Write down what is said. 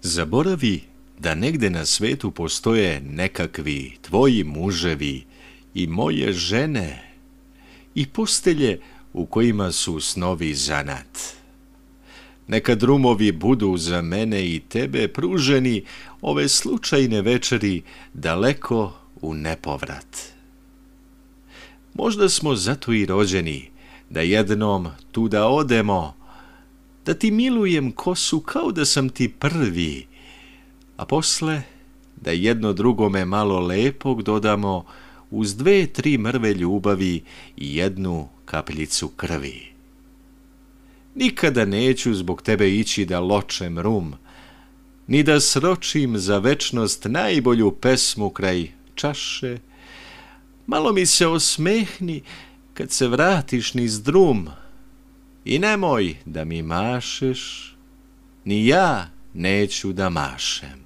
Zaboravi da negde na svetu postoje nekakvi tvoji muževi i moje žene i postelje u kojima su snovi zanat. Neka drumovi budu za mene i tebe pruženi ove slučajne večeri daleko u nepovrat. Možda smo zato i rođeni, da jednom tuda odemo, da ti milujem kosu kao da sam ti prvi, a posle da jedno drugome malo lepog dodamo uz 2-3 mrve ljubavi i jednu kapljicu krvi. Nikada neću zbog tebe ići da ločem rum, ni da sročim za večnost najbolju pesmu kraj čaše. Malo mi se osmehni kad se vratiš niz drum i nemoj da mi mašeš, ni ja neću da mašem.